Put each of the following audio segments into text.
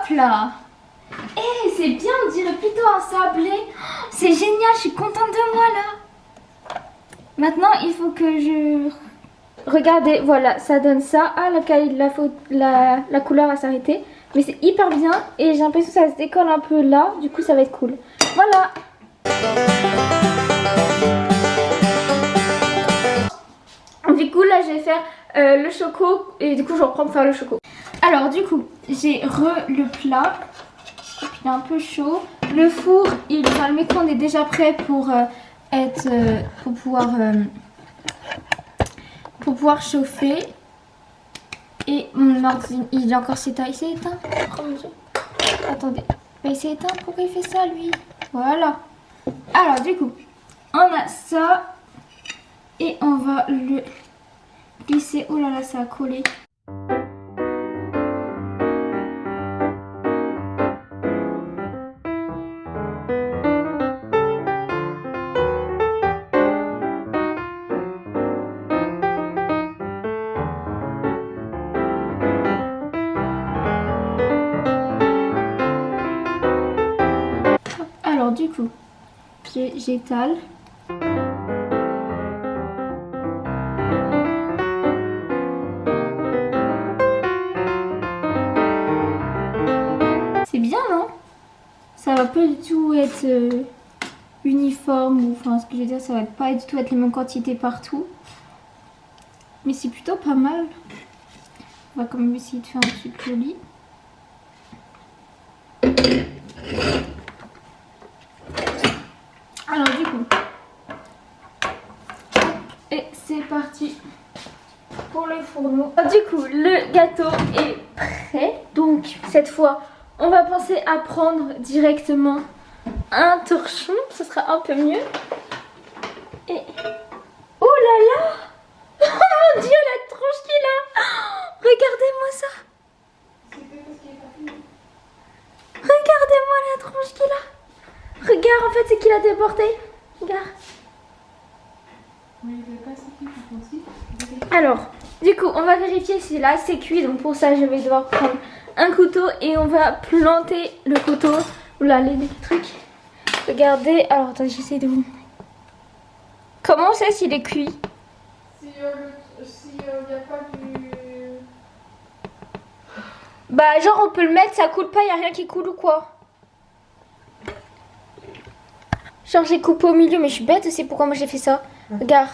hop là. Eh, c'est bien, on dirait plutôt un sablé. Oh, c'est génial, je suis contente de moi là. Maintenant, il faut que je... Regardez, voilà, ça donne ça. Ah, la couleur a s'arrêté. Mais c'est hyper bien et j'ai l'impression que ça se décolle un peu là. Du coup, ça va être cool. Voilà. Du coup, là, je vais faire le choco. Et du coup, je reprends pour faire le choco. Alors, du coup, j'ai le plat. Il est un peu chaud. Le four, le micro-ondes est déjà prêt pour pouvoir chauffer. Et mon ordi, il est encore s'éteint. Il s'est éteint. Oh mon Dieu. Attendez. Bah, il s'est éteint. Pourquoi il fait ça, lui? Voilà. Alors, du coup, on a ça. Et on va le glisser. Oh là là, ça a collé. Alors du coup, j'étale. C'est bien, non? Ça va pas du tout être uniforme, ou enfin ce que je veux dire, ça va pas du tout être les mêmes quantités partout. Mais c'est plutôt pas mal. On va quand même essayer de faire un truc joli. Alors du coup, et c'est parti pour le fourneau. Du coup, le gâteau est prêt. Donc cette fois, on va penser à prendre directement un torchon. Ce sera un peu mieux. Et oh là là, oh mon Dieu, la tronche qu'il a. Oh, regardez-moi ça. Regardez-moi la tronche qu'il a. Regarde, en fait, c'est qu'il a déporté. Regarde. Alors, du coup, on va vérifier si là c'est cuit. Donc pour ça, je vais devoir prendre un couteau et on va planter le couteau. Oula, les trucs. Regardez. Alors, attendez, j'essaie de vous... Comment on sait s'il est cuit? Si il n'y a pas du... Bah, genre, on peut le mettre, ça coule pas, il n'y a rien qui coule ou quoi? Genre j'ai coupé au milieu, mais je suis bête aussi, pourquoi moi j'ai fait ça? Ouais. Regarde.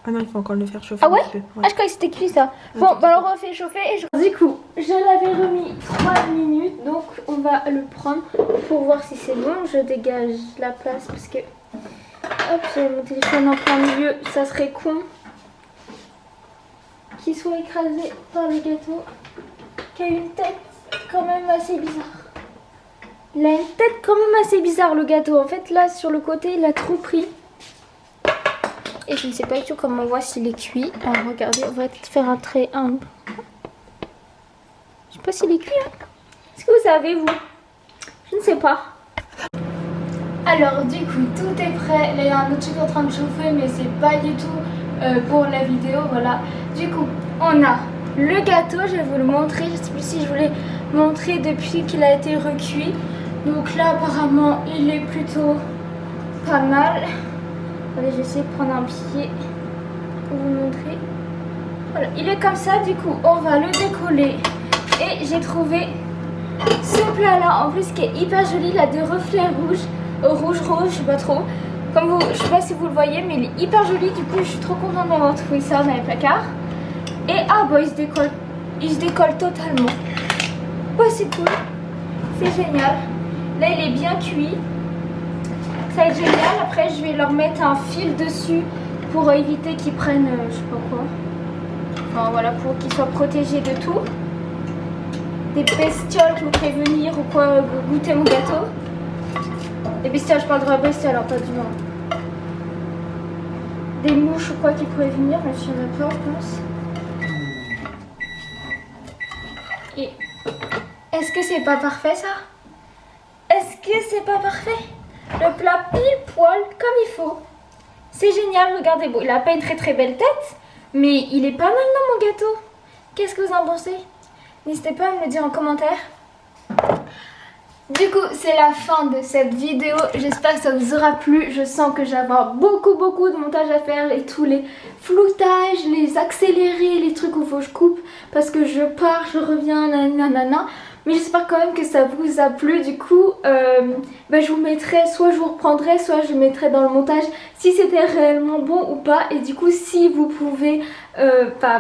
Ah non, il faut encore le faire chauffer. Ah ouais, un peu. Ouais. Ah, je croyais que c'était cuit ça. Bon, bah alors on refait chauffer et du coup, je l'avais remis 3 minutes, donc on va le prendre pour voir si c'est bon. Je dégage la place parce que... Hop, j'ai mon téléphone en plein milieu, ça serait con qu'il soit écrasé par le gâteau qui a une tête quand même assez bizarre. Il a une tête quand même assez bizarre, le gâteau. En fait, là, sur le côté, il a trop pris. Et je ne sais pas du tout comment on voit s'il est cuit. Alors, regardez, on va faire un trait humble. Je sais pas s'il est cuit, hein. Est-ce que vous savez, vous? Je ne sais pas. Alors, du coup, tout est prêt. Là, il y a un autre truc en train de chauffer, mais c'est pas du tout pour la vidéo, voilà. Du coup, on a le gâteau. Je vais vous le montrer. Je ne sais plus si je voulais montrer depuis qu'il a été recuit. Donc là apparemment il est plutôt pas mal. Allez, je vais essayer de prendre un pied pour vous montrer. Voilà, il est comme ça, du coup on va le décoller. Et j'ai trouvé ce plat là en plus qui est hyper joli. Il a des reflets rouges, rouge, je sais pas trop. Comme vous, je sais pas si vous le voyez, mais il est hyper joli. Du coup je suis trop contente d'avoir trouvé ça dans les placards. Et ah bah il se décolle totalement. Ouais, c'est cool, c'est génial. Là il est bien cuit, ça va être génial. Après je vais leur mettre un fil dessus pour éviter qu'ils prennent je sais pas quoi. Enfin voilà, pour qu'ils soient protégés de tout. Des bestioles qui voudraient venir ou quoi goûter mon gâteau. Des bestioles, je parle de vraies bestioles, pas d'humains. Des mouches ou quoi qui pourraient venir, mais je n'en ai pas, je pense. Et est-ce que c'est pas parfait ça? Est-ce que c'est pas parfait? Le plat pile poil comme il faut. C'est génial, regardez. Bon, il a pas une très très belle tête, mais il est pas mal dans mon gâteau. Qu'est-ce que vous en pensez? N'hésitez pas à me le dire en commentaire. Du coup, c'est la fin de cette vidéo. J'espère que ça vous aura plu. Je sens que je vais avoir beaucoup de montage à faire. Et tous les floutages, les accélérés, les trucs où il faut que je coupe. Parce que je pars, je reviens, nanana. Mais j'espère quand même que ça vous a plu. Du coup, je vous mettrai, soit je vous reprendrai, soit je mettrai dans le montage si c'était réellement bon ou pas. Et du coup, si vous pouvez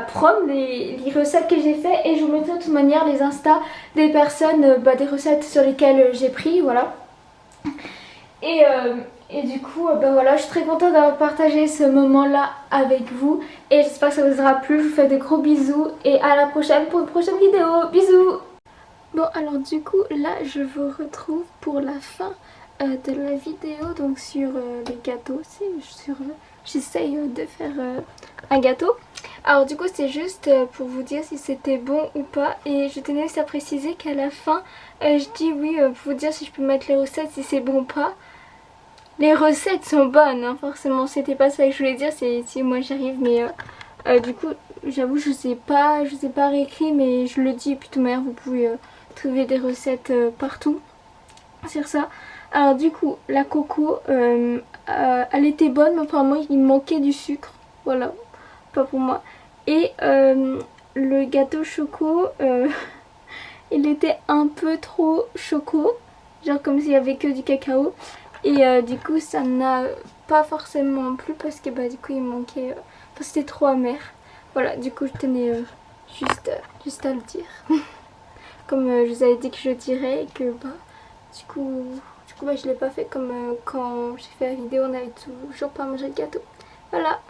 prendre les recettes que j'ai fait. Et je vous mettrai de toute manière les Insta des personnes, des recettes sur lesquelles j'ai pris, voilà. Et du coup, voilà, je suis très contente d'avoir partagé ce moment-là avec vous. Et j'espère que ça vous aura plu. Je vous fais de gros bisous. Et à la prochaine pour une prochaine vidéo. Bisous! Bon, alors du coup, là, je vous retrouve pour la fin de la vidéo. Donc sur les gâteaux. J'essaye de faire un gâteau. Alors du coup, c'est juste pour vous dire si c'était bon ou pas. Et je tenais aussi à préciser qu'à la fin, je dis oui pour vous dire si je peux mettre les recettes, si c'est bon ou pas. Les recettes sont bonnes, hein, forcément. C'était pas ça que je voulais dire, c'est si moi j'arrive. Mais du coup, j'avoue, je sais pas réécrit, mais je le dis. Et puis de toute manière, vous pouvez trouver des recettes partout sur ça. Alors du coup, la coco, elle était bonne, mais apparemment il manquait du sucre. Voilà, pas pour moi. Et le gâteau choco, il était un peu trop choco. Genre comme s'il y avait que du cacao. Et du coup ça n'a pas forcément plu parce que du coup il manquait... Enfin c'était trop amer. Voilà, du coup je tenais juste à le dire. Comme je vous avais dit que je dirais et que du coup je l'ai pas fait comme quand j'ai fait la vidéo, on avait toujours pas mangé de gâteau. Voilà.